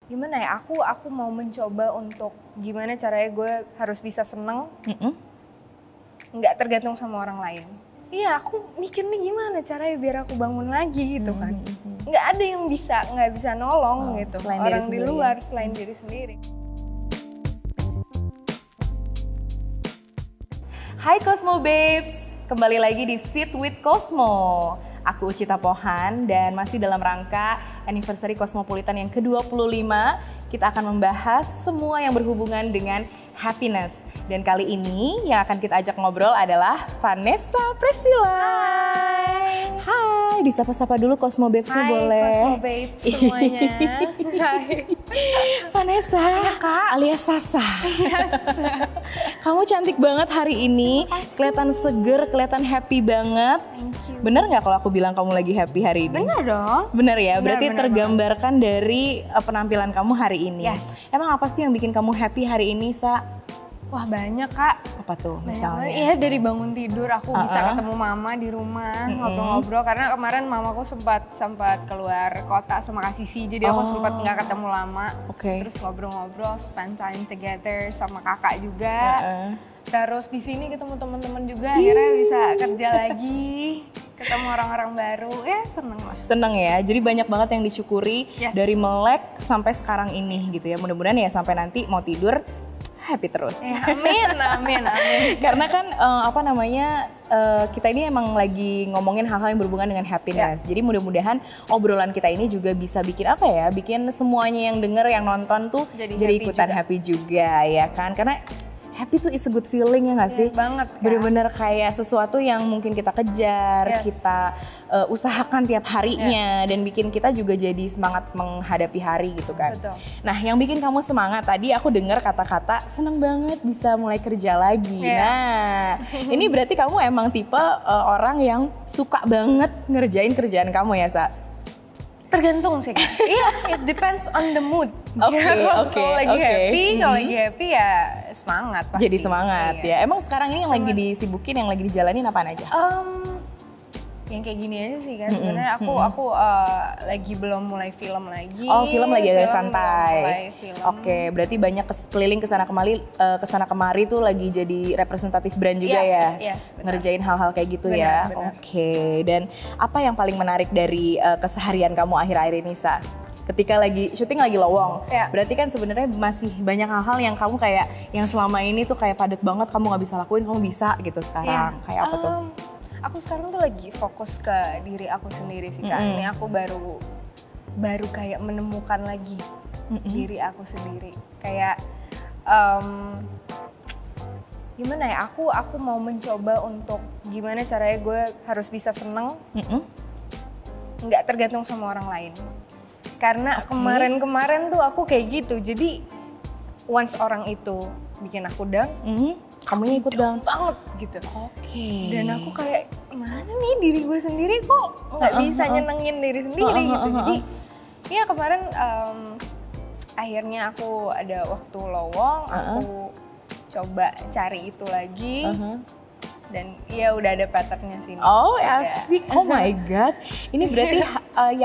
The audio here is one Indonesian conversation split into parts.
gimana ya, aku mau mencoba untuk gimana caranya gue harus bisa seneng, nggak tergantung sama orang lain. Iya, aku mikir nih gimana caranya biar aku bangun lagi gitu kan. Nggak ada yang nggak bisa nolong gitu orang di luar selain diri sendiri. Hai Cosmo Babes, kembali lagi di Sit with Cosmo. Aku Ucita Pohan dan masih dalam rangka anniversary Cosmopolitan yang ke-25. Kita akan membahas semua yang berhubungan dengan happiness. Dan kali ini yang akan kita ajak ngobrol adalah Vanessa Priscilla. Hai, disapa-sapa dulu Cosmo Babes-nya boleh. Hai Cosmo Babes semuanya. Hai. Vanessa, alias Sasa. Yes. Kamu cantik banget hari ini, kelihatan seger, kelihatan happy banget. Thank you. Bener nggak kalau aku bilang kamu lagi happy hari ini? Bener dong. Bener ya, berarti bener tergambarkan dari penampilan kamu hari ini. Yes. Emang apa sih yang bikin kamu happy hari ini, Sa? Wah banyak Kak. Apa tuh Banyak misalnya? banget. Iya, dari bangun tidur aku bisa ketemu mama di rumah, ngobrol-ngobrol karena kemarin mamaku sempat keluar kota sama Kak Sisi, jadi aku sempat nggak ketemu lama. Terus ngobrol-ngobrol, spend time together sama kakak juga. Terus di sini ketemu teman-teman juga, akhirnya bisa kerja lagi, ketemu orang-orang baru, ya seneng lah. Seneng ya, jadi banyak banget yang disyukuri dari melek sampai sekarang ini gitu ya. Mudah-mudahan ya sampai nanti mau tidur happy terus. Ya, amin. Karena kan kita ini emang lagi ngomongin hal-hal yang berhubungan dengan happiness. Jadi mudah-mudahan obrolan kita ini juga bisa bikin bikin semuanya yang denger, yang nonton tuh jadi ikutan happy juga ya kan. Karena happy tuh is a good feeling ya nggak sih? Banget kan? Bener-bener kayak sesuatu yang mungkin kita kejar, kita usahakan tiap harinya dan bikin kita juga jadi semangat menghadapi hari gitu kan. Betul. Nah yang bikin kamu semangat tadi aku dengar kata-kata seneng banget bisa mulai kerja lagi. Nah ini berarti kamu emang tipe orang yang suka banget ngerjain kerjaan kamu ya, Sa? Tergantung sih Kak. Iya, it depends on the mood. Kalau lagi happy ya semangat pasti. Jadi semangat ya. Emang sekarang ini yang lagi disibukin, yang lagi dijalanin apaan aja? Yang kayak gini aja sih kan. Sebenarnya aku lagi belum mulai film lagi. Oh, film lagi agak santai. Film. Oke, berarti banyak keliling kesana kemari tuh lagi jadi representatif brand juga ya. Yes, ngerjain hal-hal kayak gitu ya. Oke, dan apa yang paling menarik dari keseharian kamu akhir-akhir ini, Sa? Ketika lagi syuting lagi lowong, berarti kan sebenarnya masih banyak hal-hal yang kamu kayak yang selama ini tuh kayak padat banget kamu nggak bisa lakuin, kamu bisa gitu sekarang. Kayak apa tuh? Aku sekarang tuh lagi fokus ke diri aku sendiri sih Kak. Ini aku baru kayak menemukan lagi diri aku sendiri. Kayak gimana ya? Aku mau mencoba untuk gimana caranya gue harus bisa seneng, nggak tergantung sama orang lain. Karena kemarin tuh aku kayak gitu. Jadi once orang itu bikin aku down, kamunya ikut down banget gitu. Dan aku kayak mana nih diri gue sendiri kok nggak bisa nyenengin diri sendiri gitu. Jadi ya kemarin akhirnya aku ada waktu lowong, aku coba cari itu lagi. Dan ya udah ada patternnya sini. Oh asik, oh my god. Ini berarti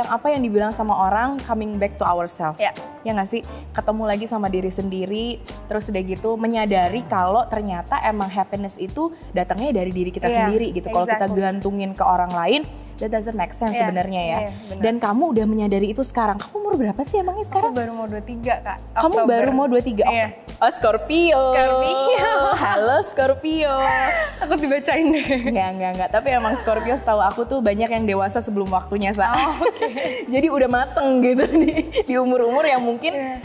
yang dibilang sama orang coming back to ourselves. Ya nggak sih? Ketemu lagi sama diri sendiri, terus udah gitu menyadari kalau ternyata emang happiness itu datangnya dari diri kita sendiri gitu. Kalau kita gantungin ke orang lain, that doesn't make sense sebenarnya ya. Dan kamu udah menyadari itu sekarang. Kamu umur berapa sih emangnya sekarang? Aku baru mau 23 Kak. Kamu baru mau 23? Oh Scorpio. Halo Scorpio. Aku dibacain deh. Enggak. Tapi emang Scorpio setahu aku tuh banyak yang dewasa sebelum waktunya, Sa. Jadi udah mateng gitu di umur-umur yang mungkin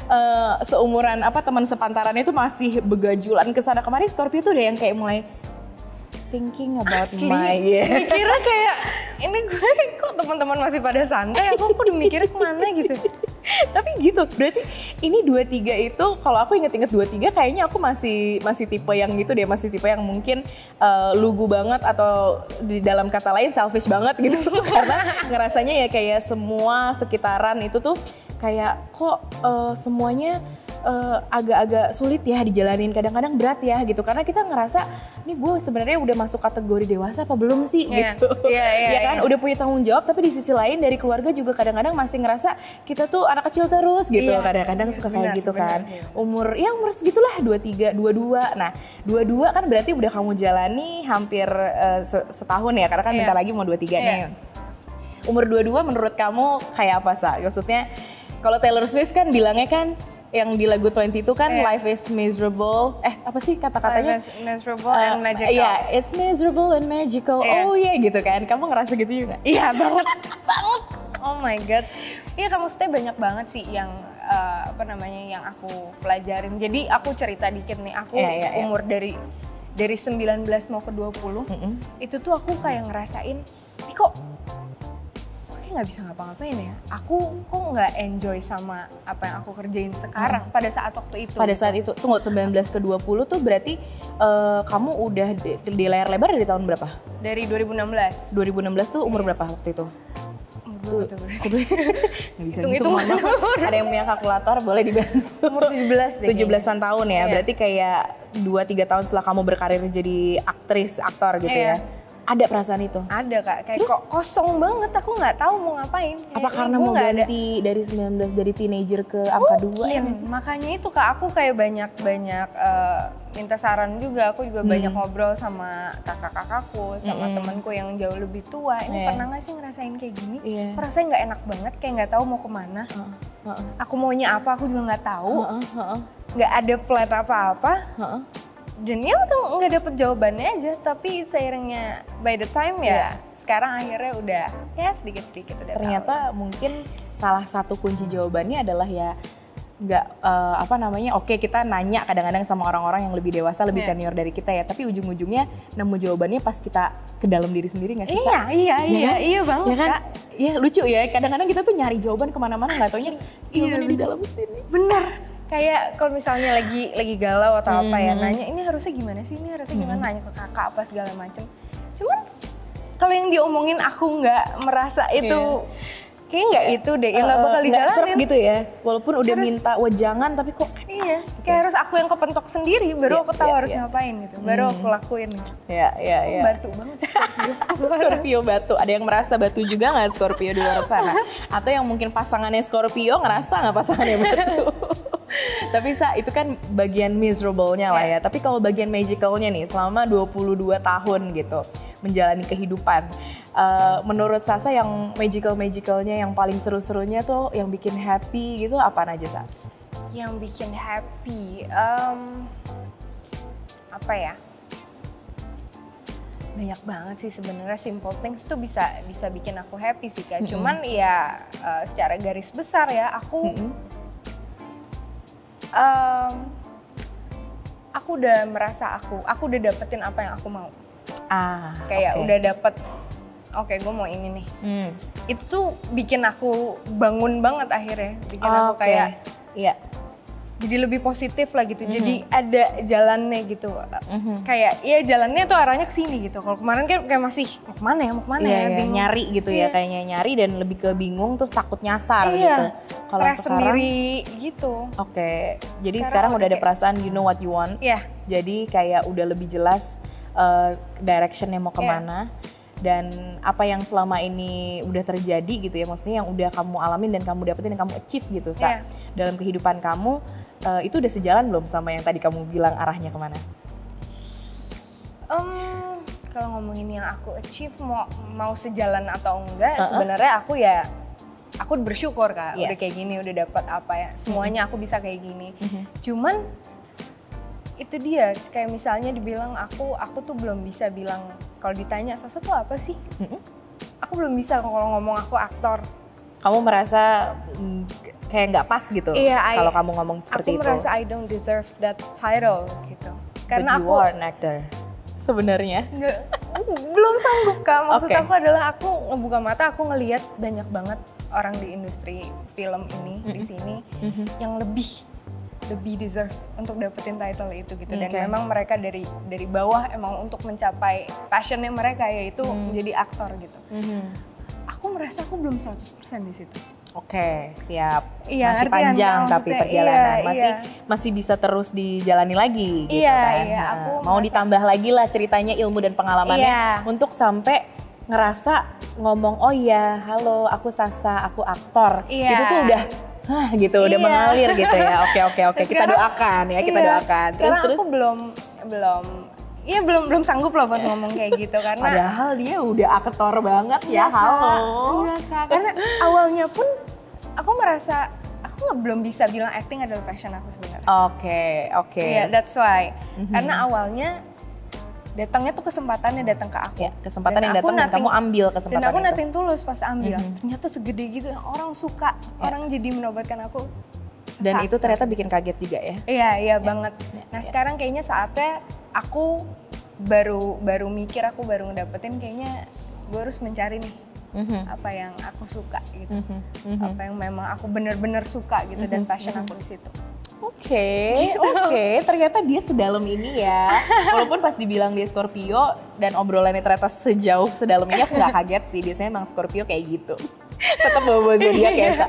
seumuran teman sepantarannya itu masih begajulan kesana kemari. Scorpio tuh udah yang kayak mulai thinking about mikirnya kayak ini gue kok teman-teman masih pada santai, aku udah mikirnya kemana gitu. Tapi gitu, berarti ini 23 itu kalau aku inget-inget 23 kayaknya aku masih tipe yang gitu deh, masih tipe yang mungkin lugu banget atau di dalam kata lain selfish banget gitu. Karena ngerasanya ya kayak semua sekitaran itu tuh kayak kok semuanya agak-agak sulit ya dijalanin, kadang-kadang berat ya gitu, karena kita ngerasa nih gue sebenarnya udah masuk kategori dewasa apa belum sih gitu. Ya kan udah punya tanggung jawab, tapi di sisi lain dari keluarga juga kadang-kadang masih ngerasa kita tuh anak kecil terus gitu. Kadang-kadang suka kayak gitu kan. Umur segitulah 23, 22. Nah 22 kan berarti udah kamu jalani hampir setahun ya, karena kan bentar lagi mau 23 nih. Umur 22 menurut kamu kayak apa, Sa? Maksudnya kalau Taylor Swift kan bilangnya kan yang di lagu 20 itu kan life is miserable. Apa sih kata-katanya? Life is miserable and magical. Iya, it's miserable and magical. Oh iya gitu kan. Kamu ngerasa gitu juga? Iya banget. Banget. Oh my god. Iya, kamu maksudnya banyak banget sih yang yang aku pelajarin. Jadi aku cerita dikit nih. Aku umur dari 19 mau ke 20. Itu tuh aku kayak ngerasain, kok nggak bisa ngapa-ngapain ya. Aku kok nggak enjoy sama apa yang aku kerjain sekarang pada saat waktu itu. Pada saat itu, tunggu 19 ke 20 tuh berarti kamu udah di layar lebar dari tahun berapa? Dari 2016. 2016 tuh umur berapa waktu itu? Nggak bisa hitung. Ada yang punya kalkulator, boleh dibantu. Umur 17 deh. 17-an tahun ya, berarti kayak 2-3 tahun setelah kamu berkarir jadi aktor gitu ya. Ada perasaan itu? Ada Kak, kayak kok kosong banget, aku nggak tahu mau ngapain. Apa karena mau ganti dari 19 dari teenager ke angka 2? Makanya itu Kak, aku kayak banyak minta saran juga, aku juga banyak ngobrol sama kakak-kakakku, sama temanku yang jauh lebih tua. Ini pernah nggak sih ngerasain kayak gini? Rasanya nggak enak banget, kayak nggak tahu mau kemana. Aku maunya apa, aku juga nggak tahu. Nggak ada plan apa-apa. Dan ya udah nggak dapet jawabannya aja, tapi seiringnya by the time sekarang akhirnya udah sedikit-sedikit udah ternyata tahu. Mungkin salah satu kunci jawabannya adalah ya nggak oke kita nanya kadang-kadang sama orang-orang yang lebih dewasa, lebih senior dari kita ya, tapi ujung-ujungnya nemu jawabannya pas kita ke dalam diri sendiri nggak sih? Iya banget ya kan? Kak. Iya lucu ya, kadang-kadang kita tuh nyari jawaban kemana-mana nggak taunya jawabannya di dalam sini. Bener. Kayak kalau misalnya lagi galau atau apa ya, nanya ini harusnya gimana sih, ini harusnya gimana, nanya ke kakak apa segala macem. Cuman kalau yang diomongin aku nggak merasa itu, kayaknya nggak itu deh, yang nggak bakal dijalanin. Nggak serp gitu ya, walaupun udah minta wejangan tapi kok. Iya, kayak harus aku yang kepentok sendiri, baru aku tahu harus ngapain gitu, baru aku lakuin. Iya. Batu banget Scorpio batu, ada yang merasa batu juga nggak Scorpio di luar sana? Atau yang mungkin pasangannya Scorpio ngerasa nggak pasangannya batu? Tapi itu kan bagian miserable-nya lah ya. Tapi kalau bagian magical-nya nih, selama 22 tahun gitu menjalani kehidupan, menurut Sasa yang magical-magicalnya, yang paling seru-serunya tuh yang bikin happy gitu apaan aja, Sa? Yang bikin happy, apa ya? Banyak banget sih sebenarnya, simple things tuh bisa bikin aku happy sih Kak. Cuman ya secara garis besar ya aku aku udah merasa aku udah dapetin apa yang aku mau. Kayak udah dapet, oke gue mau ini nih. Itu tuh bikin aku bangun banget akhirnya, bikin aku kayak jadi lebih positif lah gitu. Jadi ada jalannya gitu. Kayak jalannya tuh arahnya ke sini gitu. Kalau kemarin kan kayak masih mau kemana ya, bingung. Nyari gitu ya, kayaknya nyari dan lebih ke bingung terus takut nyasar gitu. Kalau sekarang sendiri gitu. Oke. Jadi sekarang udah ada perasaan you know what you want. Jadi kayak udah lebih jelas directionnya mau kemana. Dan apa yang selama ini udah terjadi gitu ya, maksudnya yang udah kamu alamin dan kamu dapetin dan kamu achieve gitu dalam kehidupan kamu, itu udah sejalan belum sama yang tadi kamu bilang arahnya kemana? Kalau ngomongin yang aku achieve mau sejalan atau enggak, sebenarnya aku bersyukur Kak, udah kayak gini, udah dapat apa ya, semuanya aku bisa kayak gini. Cuman itu dia, kayak misalnya dibilang aku tuh belum bisa bilang, kalau ditanya Sasa tuh apa sih? Aku belum bisa kalau ngomong aku aktor. Kamu merasa kayak nggak pas gitu kalau kamu ngomong seperti itu? Aku merasa I don't deserve that title gitu. Karena But you are an actor sebenarnya. Belum sanggup Kak, maksud aku adalah aku ngebuka mata, aku ngelihat banyak banget orang di industri film ini di sini yang lebih deserve untuk dapetin title itu gitu. Dan memang mereka dari bawah emang untuk mencapai passionnya mereka, yaitu menjadi aktor gitu. Aku merasa aku belum 100% di situ. Oke, siap. Iya, masih panjang tapi perjalanan masih bisa terus dijalani lagi gitu kan. Iya, aku mau ditambah lagi lah ceritanya, ilmu dan pengalamannya untuk sampai ngerasa ngomong, oh iya, halo, aku Sasa, aku aktor. Itu tuh udah gitu, udah mengalir gitu ya. Oke. Kita doakan ya, kita doakan. Terus aku belum sanggup loh buat ngomong kayak gitu karena padahal dia udah aktor banget ya. Halo. Enggak, Kak. Karena awalnya pun aku merasa aku belum bisa bilang acting adalah passion aku sebenarnya. Oke. Iya, that's why. Karena awalnya datangnya tuh kesempatannya datang ke aku. Ya, kesempatan yang datang dan kamu ambil kesempatan dan aku itu. nothing tulus pas ambil. Ternyata segede gitu, orang suka, orang jadi menobatkan aku. Dan itu ternyata bikin kaget juga ya? Iya banget. Nah sekarang kayaknya saatnya aku baru mikir, aku baru ngedapetin kayaknya gue harus mencari nih apa yang aku suka gitu, apa yang memang aku bener-bener suka gitu dan passion aku di situ. Oke, ternyata dia sedalam ini ya. Walaupun pas dibilang dia Scorpio dan obrolannya ternyata sejauh sedalam ini, aku gak kaget sih. Biasanya emang Scorpio kayak gitu. Tetap bawa zodiak ya, Sa.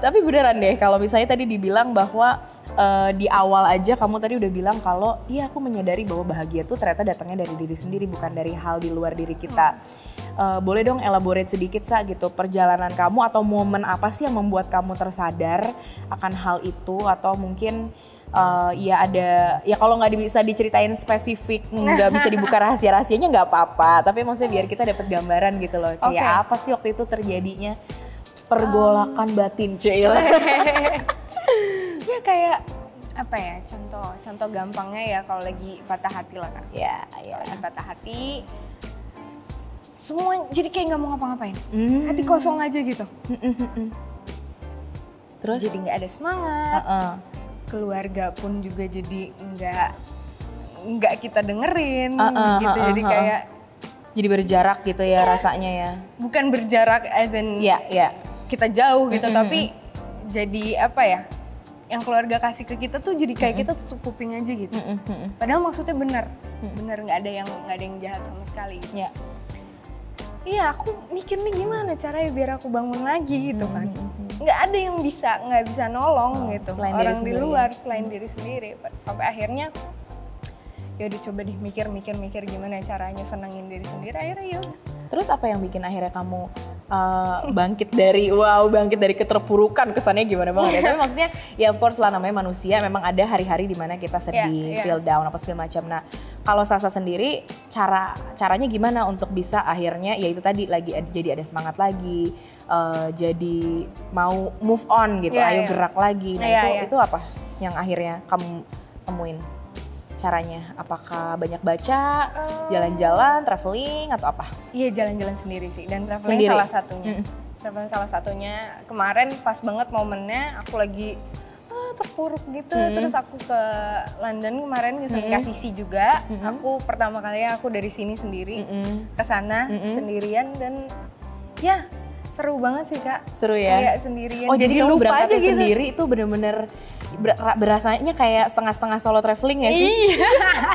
Tapi beneran deh, kalau misalnya tadi dibilang bahwa di awal aja kamu tadi udah bilang kalau iya aku menyadari bahwa bahagia tuh ternyata datangnya dari diri sendiri, bukan dari hal di luar diri kita. Boleh dong elaborate sedikit, Sa, gitu, perjalanan kamu atau momen apa sih yang membuat kamu tersadar akan hal itu, atau mungkin ya ada, ya kalau nggak bisa diceritain spesifik, nggak bisa dibuka rahasia-rahasianya nggak apa-apa, tapi maksudnya biar kita dapat gambaran gitu loh, kayak apa sih waktu itu terjadinya pergolakan batin, Cil. Ya kayak apa ya, contoh gampangnya ya kalau lagi patah hati lah kan. Ya. Lagi patah hati, semua jadi kayak nggak mau ngapa-ngapain, hati kosong aja gitu. Terus? Jadi nggak ada semangat. Keluarga pun juga jadi nggak kita dengerin gitu. Jadi kayak jadi berjarak gitu ya rasanya ya. Bukan berjarak as in kita jauh gitu, tapi jadi apa ya? Yang keluarga kasih ke kita tuh jadi kayak kita tutup kuping aja gitu. Padahal maksudnya bener nggak ada yang jahat sama sekali. Iya, aku mikir nih gimana caranya biar aku bangun lagi gitu kan. Nggak ada yang nggak bisa nolong gitu. Orang di luar selain diri sendiri. Sampai akhirnya ya udah coba deh mikir gimana caranya senangin diri sendiri. Akhirnya ya. Terus apa yang bikin akhirnya kamu bangkit dari keterpurukan, kesannya gimana banget ya. Tapi maksudnya ya of course lah, namanya manusia, memang ada hari-hari dimana kita sedih, feel down apa segala macam. Nah kalau Sasa sendiri caranya gimana untuk bisa akhirnya ya itu tadi lagi jadi ada semangat lagi, jadi mau move on gitu, ayo gerak lagi. Nah itu apa yang akhirnya kamu temuin caranya? Apakah banyak baca, jalan-jalan, traveling, atau apa? Iya, jalan-jalan sendiri sih, dan traveling salah satunya. Traveling salah satunya. Kemarin pas banget momennya, aku lagi terpuruk gitu. Terus aku ke London kemarin nyusun Kak Sisi juga. Aku pertama kalinya aku dari sini sendiri ke sana sendirian, dan ya seru banget sih, Kak. Seru ya? Kayak sendirian. Oh, jadi kamu berangkat gitu sendiri itu bener-bener berasanya kayak setengah-setengah solo traveling ya sih? Iya,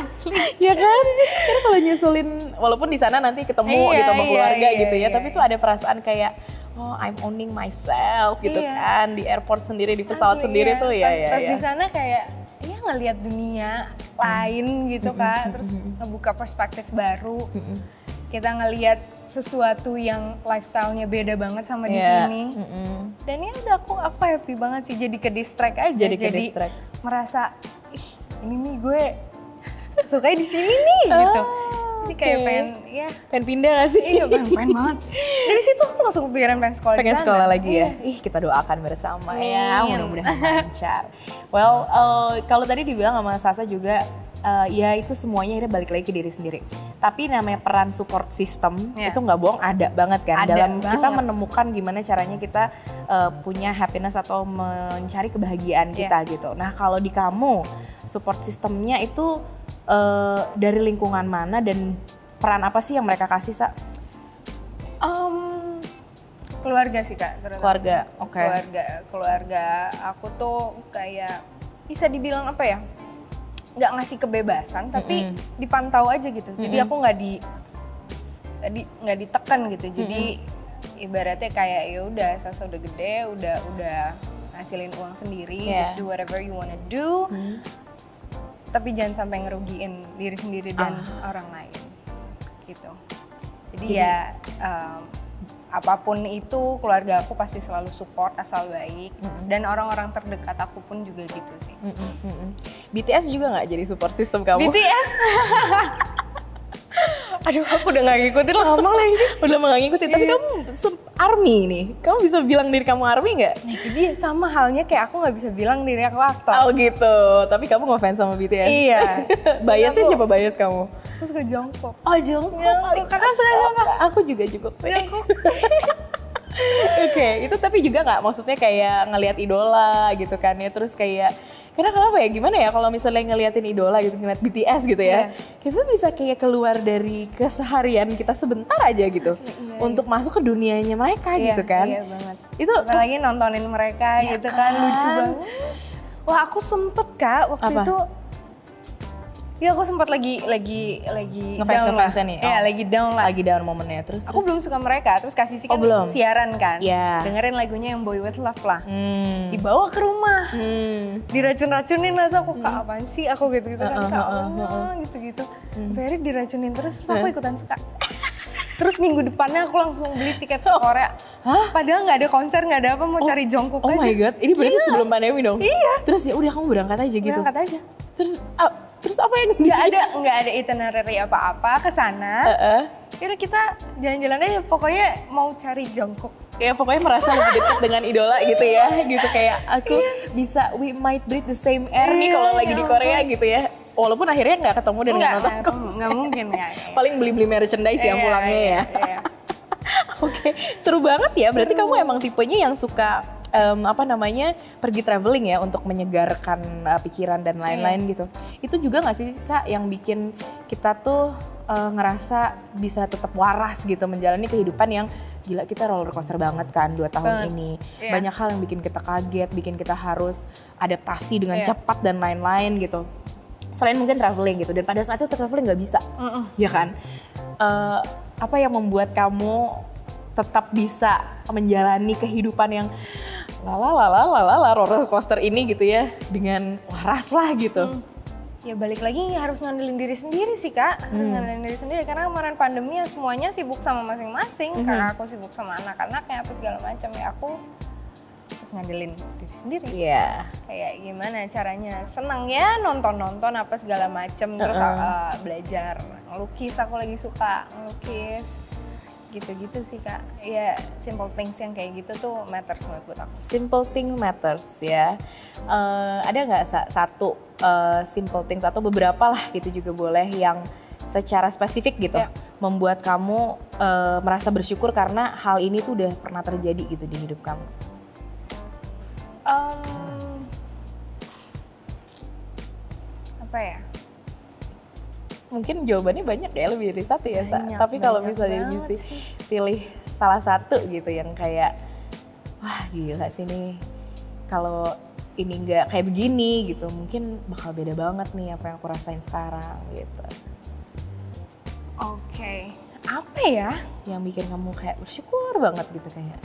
asli. Ya kan? Karena kalau nyusulin, walaupun di sana nanti ketemu gitu sama keluarga gitu ya, tapi tuh ada perasaan kayak, oh I'm owning myself gitu kan, di airport sendiri, di pesawat sendiri tuh ya. Pas di sana kayak, ya ngelihat dunia lain gitu Kak, terus ngebuka perspektif baru. Kita ngelihat sesuatu yang lifestyle-nya beda banget sama di sini. Dan ya udah aku happy banget sih, jadi ke distract aja. Jadi merasa, ih ini nih gue suka di sini nih gitu. Jadi kayak pengen pindah gak sih? Iya, pengen banget. Dari situ aku langsung kepikiran pengen sekolah lagi ya. Ih, kita doakan bersama ya, mudah-mudahan lancar. Well, kalau tadi dibilang sama Sasa juga, ya itu semuanya akhirnya balik lagi ke diri sendiri. Tapi namanya peran support system itu nggak bohong, ada banget kan dalam kita menemukan gimana caranya kita punya happiness atau mencari kebahagiaan kita gitu. Nah kalau di kamu support systemnya itu dari lingkungan mana dan peran apa sih yang mereka kasih, Sa? Keluarga sih Kak, terutama. Keluarga, oke. Keluarga aku tuh kayak bisa dibilang apa ya? Nggak ngasih kebebasan, tapi dipantau aja gitu. Jadi aku nggak ditekan gitu. Jadi ibaratnya kayak ya udah Sasa udah gede, udah ngasilin uang sendiri, just do whatever you wanna do. Tapi jangan sampai ngerugiin diri sendiri dan orang lain gitu. Jadi ya apapun itu keluarga aku pasti selalu support asal baik, dan orang-orang terdekat aku pun juga gitu sih. BTS juga nggak jadi support system kamu? BTS? Aduh, aku udah gak ngikutin lama lagi. Udah gak ngikutin, tapi kamu ARMY nih. Kamu bisa bilang diri kamu ARMY nggak? Nah, itu dia, sama halnya kayak aku gak bisa bilang diri aku aktor. Oh gitu, tapi kamu ngefans sama BTS? Iya. Biasnya siapa bias kamu? Aku suka Jungkook. Oh Jungkook, kakak suka siapa? Aku juga Jungkook. Oke, itu tapi juga nggak maksudnya kayak ngelihat idola gitu kan ya, terus kayak karena kenapa ya, gimana ya kalau misalnya ngeliatin idola gitu, ngeliat BTS gitu ya, kita bisa kayak keluar dari keseharian kita sebentar aja gitu. Untuk masuk ke dunianya mereka gitu kan. Iya banget. Itu apalagi nontonin mereka gitu kan, lucu banget. Wah, aku sempet Kak waktu itu. Ya aku sempat lagi ngefans-ngefansnya nih. Iya, lagi down lah. Lagi down momennya. Terus aku belum suka mereka, terus kasih kan siaran kan. Dengerin lagunya yang Boy With Love lah. Dibawa ke rumah. Diracun-racunin lah, tuh aku Kak apaan sih? Aku gitu-gitu kan, Kak gitu-gitu. Akhirnya diracunin terus aku ikutan suka. Terus minggu depannya aku langsung beli tiket ke Korea. Padahal nggak ada konser, nggak ada apa, mau cari Jungkook aja. Oh my god, ini berarti sebelum pandemi dong? Iya. Terus ya udah kamu berangkat aja gitu? Berangkat aja. Terus apa yang nggak ada itinerary apa-apa ke sana. Kira kita jalan-jalan aja, pokoknya mau cari Jungkook. Ya pokoknya merasa lebih dekat dengan idola gitu ya, gitu kayak aku bisa we might breathe the same air nih kalau lagi di Korea gitu ya. Walaupun akhirnya nggak ketemu dan nggak nonton konser. Nggak mungkin ya. Paling beli merchandise yang pulangnya ya. Oke, seru banget ya. Berarti kamu emang tipenya yang suka pergi traveling ya untuk menyegarkan pikiran dan lain-lain gitu. Itu juga nggak sih Sa yang bikin kita tuh ngerasa bisa tetap waras gitu menjalani kehidupan yang gila, kita roller coaster banget kan 2 tahun ini. Banyak hal yang bikin kita kaget, bikin kita harus adaptasi dengan cepat dan lain-lain gitu. Selain mungkin traveling gitu, dan pada saat itu traveling nggak bisa, ya kan? Apa yang membuat kamu tetap bisa menjalani kehidupan yang roller coaster ini gitu ya, dengan waras lah gitu? Ya balik lagi harus ngandelin diri sendiri sih Kak, ngandelin diri sendiri karena kemarin pandemi ya semuanya sibuk sama masing-masing. Karena aku sibuk sama anak-anaknya apa segala macam, ya aku harus ngandelin diri sendiri. Kayak gimana caranya senang ya, nonton apa segala macam, terus belajar ngelukis, aku lagi suka ngelukis. Gitu-gitu sih Kak, ya simple things yang kayak gitu tuh matters banget buat aku. Simple thing matters ya. Ada nggak satu simple things atau beberapa lah gitu juga boleh yang secara spesifik gitu membuat kamu merasa bersyukur karena hal ini tuh udah pernah terjadi gitu di hidup kamu? Apa ya? Mungkin jawabannya banyak ya, lebih dari satu ya Sa. Tapi kalau misalnya bisa pilih salah satu gitu yang kayak wah gila sih nih, kalau ini nggak kayak begini gitu mungkin bakal beda banget nih apa yang aku rasain sekarang gitu. Oke, apa ya yang bikin kamu kayak bersyukur banget gitu, kayak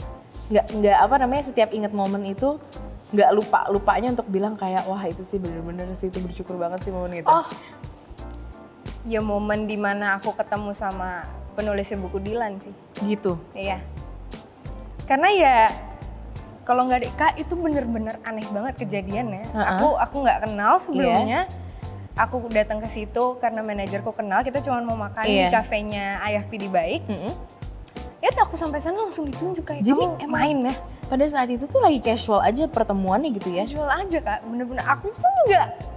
nggak apa namanya, setiap inget momen itu nggak lupanya untuk bilang kayak wah itu sih bener-bener sih, itu bersyukur banget sih momen itu. Ya momen dimana aku ketemu sama penulisnya buku Dilan sih. Gitu? Iya. Karena ya kalau nggak ada Kak itu bener-bener aneh banget kejadiannya. Aku nggak kenal sebelumnya. Aku datang ke situ karena manajerku kenal, kita cuma mau makan di kafenya Ayah Pidi Baik. Ya aku sampai sana langsung ditunjuk kayak kamu main ya. Pada saat itu tuh lagi casual aja pertemuannya gitu ya? Casual aja Kak, bener-bener aku pun nggak.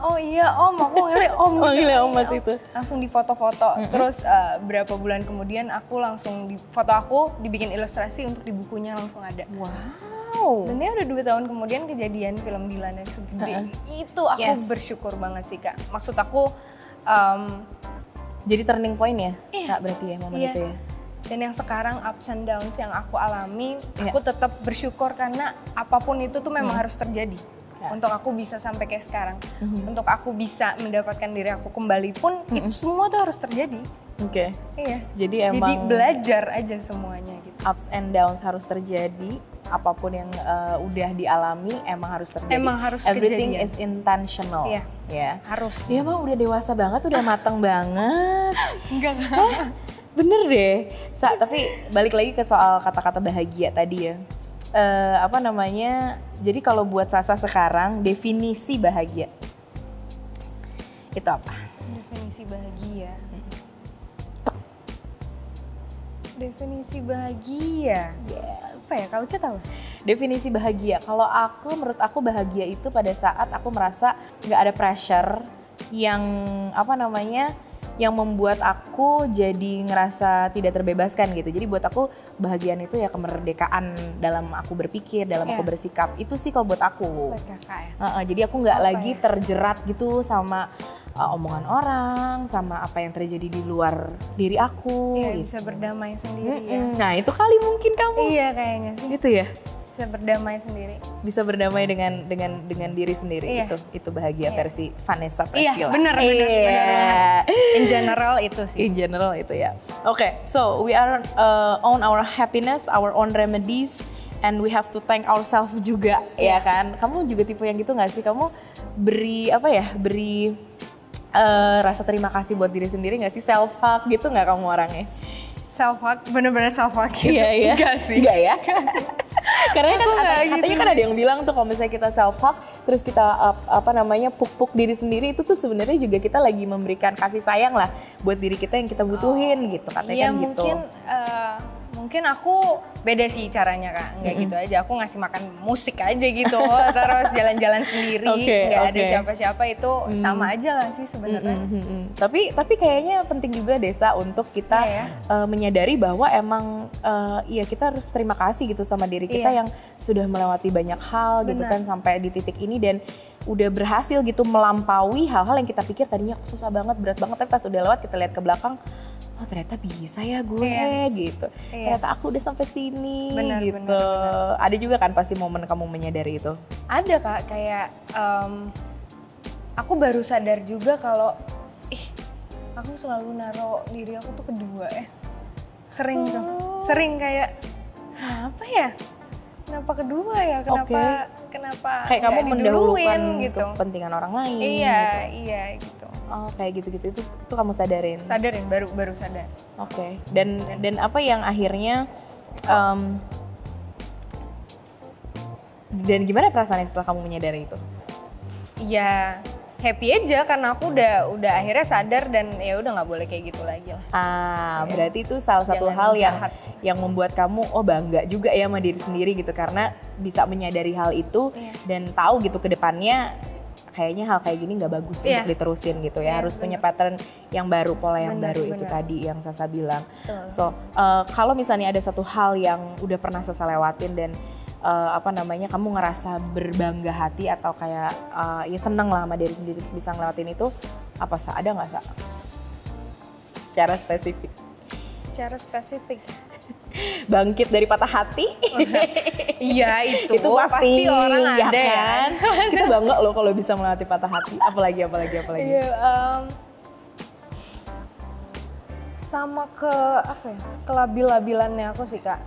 Oh iya Om, aku manggilnya Om. Manggilnya Om Mas itu. Langsung difoto-foto, terus berapa bulan kemudian aku langsung foto aku dibikin ilustrasi untuk di bukunya langsung ada. Wow. Dan ya udah 2 tahun kemudian kejadian film Dilan yang segede. Itu aku bersyukur banget sih Kak. Maksud aku jadi turning point ya? Saat berarti ya momen itu ya? Dan yang sekarang ups and downs yang aku alami, aku tetap bersyukur karena apapun itu tuh memang harus terjadi. Untuk aku bisa sampai kayak sekarang, untuk aku bisa mendapatkan diri aku kembali pun itu semua tuh harus terjadi. Oke. Iya. Jadi belajar aja semuanya gitu. Ups and downs harus terjadi, apapun yang udah dialami emang harus terjadi. Emang harus Everything kejadian. is intentional. Iya. Ya. Harus. Dia mah udah dewasa banget, udah matang banget. Enggak. Bener deh. Tapi balik lagi ke soal kata-kata bahagia tadi ya. Jadi kalau buat Sasa sekarang, definisi bahagia itu apa? Definisi bahagia. Definisi bahagia. Apa ya? Kau tahu? Definisi bahagia. Kalau menurut aku bahagia itu pada saat aku merasa nggak ada pressure yang yang membuat aku jadi ngerasa tidak terbebaskan gitu. Jadi buat aku bahagian itu ya kemerdekaan dalam aku berpikir, dalam aku bersikap. Itu sih kalau buat aku. Buat kakak ya? Jadi aku nggak lagi terjerat gitu sama omongan orang, sama apa yang terjadi di luar diri aku. Iya, gitu. bisa berdamai sendiri ya. Nah itu kali mungkin kamu. Iya kayaknya sih. Gitu ya? Bisa berdamai sendiri. Bisa berdamai dengan diri sendiri. Iya. Itu bahagia versi Vanessa Priscilla. Iya, benar. In general itu sih. In general itu ya. Oke, so we are on our happiness, our own remedies, and we have to thank ourselves juga, ya kan? Kamu juga tipe yang gitu nggak sih? Kamu beri rasa terima kasih buat diri sendiri nggak sih? Self hug gitu nggak kamu orangnya? Self hug, bener-bener self hug gitu? Iya. Enggak sih. Enggak ya? Karena kan katanya gitu. kan ada yang bilang tuh kalau misalnya kita self hug terus kita puk-puk diri sendiri, itu tuh sebenarnya juga kita lagi memberikan kasih sayang lah buat diri kita yang kita butuhin gitu katanya. Iya, kan gitu. Mungkin aku beda sih caranya Kak, nggak gitu aja, aku ngasih makan musik aja gitu, terus jalan-jalan sendiri, nggak ada siapa-siapa, itu sama aja lah sih sebenarnya. Tapi kayaknya penting juga Desa untuk kita menyadari bahwa emang kita harus terima kasih gitu sama diri kita yang sudah melewati banyak hal gitu kan sampai di titik ini dan udah berhasil gitu melampaui hal-hal yang kita pikir tadinya susah banget, berat banget, tapi pas udah lewat kita lihat ke belakang, oh ternyata bisa ya gue gitu. Ternyata aku udah sampai sini gitu. Bener. Ada juga kan pasti momen kamu menyadari itu? Ada Kak, kayak aku baru sadar juga kalau aku selalu naruh diri aku tuh kedua ya. Sering tuh. Sering kayak apa ya? Kenapa kedua ya? Kenapa kayak kamu mendahulukan gitu kepentingan orang lain? Iya gitu. Oh kayak gitu-gitu itu kamu sadarin? Sadarin, baru sadar. Oke. Dan apa yang akhirnya dan gimana perasaannya setelah kamu menyadari itu? Ya happy aja karena aku udah akhirnya sadar dan ya udah nggak boleh kayak gitu lagi lah. Berarti itu salah satu hal yang membuat kamu bangga juga ya sama diri sendiri gitu karena bisa menyadari hal itu dan tahu gitu ke depannya kayaknya hal kayak gini nggak bagus untuk diterusin gitu ya. Harus punya pattern yang baru, pola yang baru itu tadi yang Sasa bilang. So kalau misalnya ada satu hal yang udah pernah Sasa lewatin dan kamu ngerasa berbangga hati atau kayak ya seneng lah sama diri sendiri bisa ngelewatin itu, apa ada nggak Sa? Secara spesifik bangkit dari patah hati. Iya itu pasti orang ada kan? Kita bangga loh kalau bisa melewati patah hati. Apalagi. Iya, sama kelabil-labilannya aku sih Kak.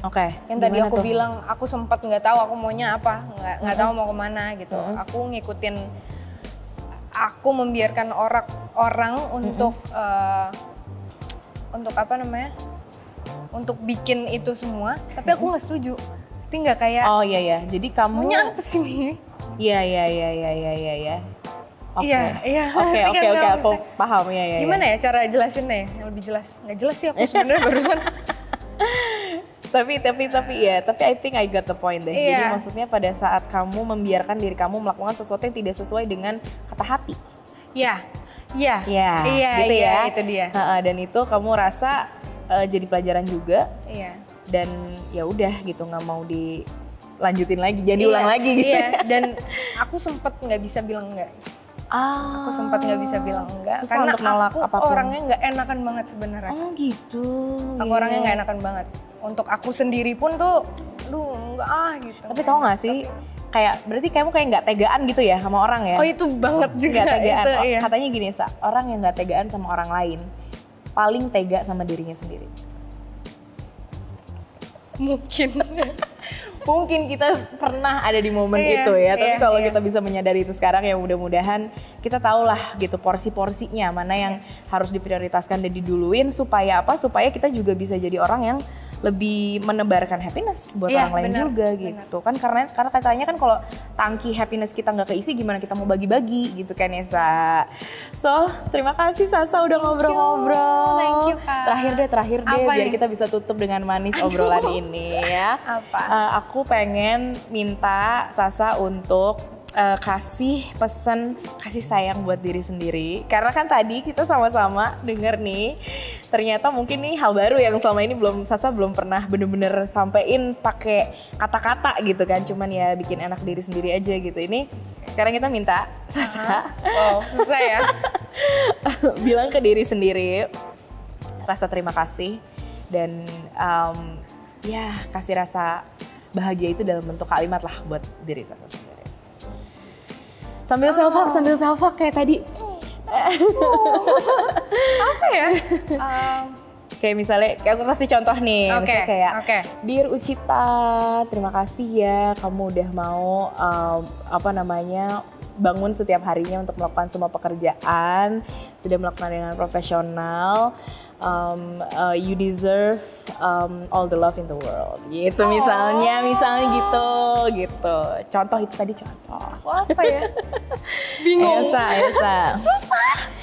Oke. Yang tadi aku bilang aku sempat nggak tahu aku maunya apa, nggak tahu mau kemana gitu. Aku ngikutin, aku membiarkan orang untuk untuk bikin itu semua, tapi aku nggak setuju. Tapi nggak kayak. Oh iya. Jadi kamu. Maunya apa sih nih? Iya. Iya. Oke, aku paham ya. Gimana ya cara jelasinnya yang lebih jelas? Nggak jelas sih aku sebenarnya barusan. tapi I think I got the point deh. Jadi maksudnya pada saat kamu membiarkan diri kamu melakukan sesuatu yang tidak sesuai dengan kata hati. Iya, gitu ya. Itu dia. Dan itu kamu rasa jadi pelajaran juga. Iya. Dan ya udah gitu, nggak mau dilanjutin lagi, jadi ulang lagi gitu. Iya. Dan aku sempat nggak bisa bilang enggak. Aku sempat nggak bisa bilang enggak karena aku orangnya nggak enakan banget sebenarnya. Oh gitu. Aku orangnya nggak enakan banget. Untuk aku sendiri pun tuh, enggak gitu. Tapi tau nggak sih? Kayak berarti kamu kayak nggak tegaan gitu ya sama orang ya? Oh itu banget juga. Nggak tegaan. Itu, Katanya gini Sa, orang yang nggak tegaan sama orang lain paling tega sama dirinya sendiri? Mungkin kita pernah ada di momen itu ya, tapi kalau kita bisa menyadari itu sekarang ya mudah-mudahan kita tahulah gitu porsi-porsinya mana yang harus diprioritaskan dan diduluin supaya apa? Supaya kita juga bisa jadi orang yang lebih menebarkan happiness buat orang lain juga gitu kan, karena katanya kan kalau tangki happiness kita nggak keisi gimana kita mau bagi-bagi gitu kan ya Sa. So terima kasih Sasa udah ngobrol-ngobrol. Thank you Kak. Terakhir deh biar kita bisa tutup dengan manis obrolan ini ya. Aku pengen minta Sasa untuk kasih pesan kasih sayang buat diri sendiri, karena kan tadi kita sama-sama denger nih ternyata mungkin nih hal baru yang selama ini Sasa belum pernah bener-bener sampein pakai kata-kata gitu kan, cuman ya bikin enak diri sendiri aja gitu. Ini sekarang kita minta Sasa susah ya bilang ke diri sendiri rasa terima kasih dan ya kasih rasa bahagia itu dalam bentuk kalimat lah buat diri Sasa sendiri. Sambil self talk kayak tadi. Apa ya? Kayak misalnya, kayak aku kasih contoh nih, misalnya kayak Dear Uchita, terima kasih ya kamu udah mau bangun setiap harinya untuk melakukan semua pekerjaan, sudah melakukan dengan profesional. You deserve all the love in the world gitu misalnya gitu. Contoh itu tadi contoh. Apa ya? Bingung. Elsa. Susah.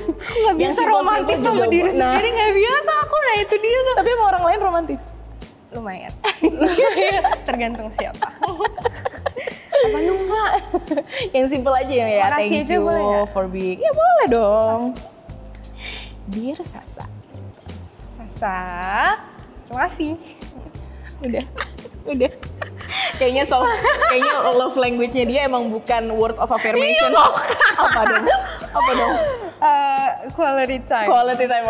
Aku gak biasa romantis sama diri sendiri, gak biasa aku. Nah itu dia tuh. Tapi sama orang lain romantis? Lumayan. Tergantung siapa. Apa lupa? Yang simple aja ya. Makasih thank you for being. Ya boleh dong. Dear Sasa. Terima kasih. Udah. Kayaknya love language-nya dia emang bukan words of affirmation. Apa dong? Quality time.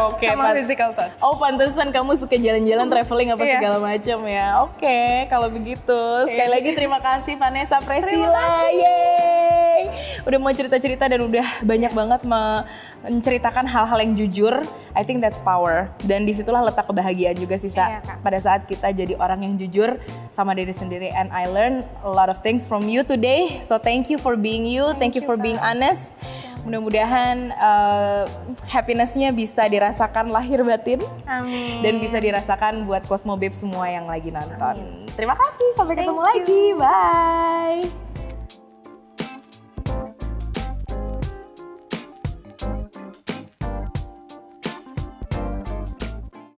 Oke. Sama physical touch. Oh, pantesan kamu suka jalan-jalan, traveling apa segala macam ya. Oke, kalau begitu. Sekali lagi terima kasih Vanessa Priscilla. Yeay. Udah mau cerita-cerita dan udah banyak banget menceritakan hal-hal yang jujur. I think that's power. Dan disitulah letak kebahagiaan juga sih, Sa. Pada saat kita jadi orang yang jujur sama diri sendiri. And I learned a lot of things from you today. So thank you for being you. Thank you for being honest. Mudah-mudahan happiness-nya bisa dirasakan lahir batin. Amin. Dan bisa dirasakan buat Cosmo Babe semua yang lagi nonton. Terima kasih, sampai ketemu lagi. Bye.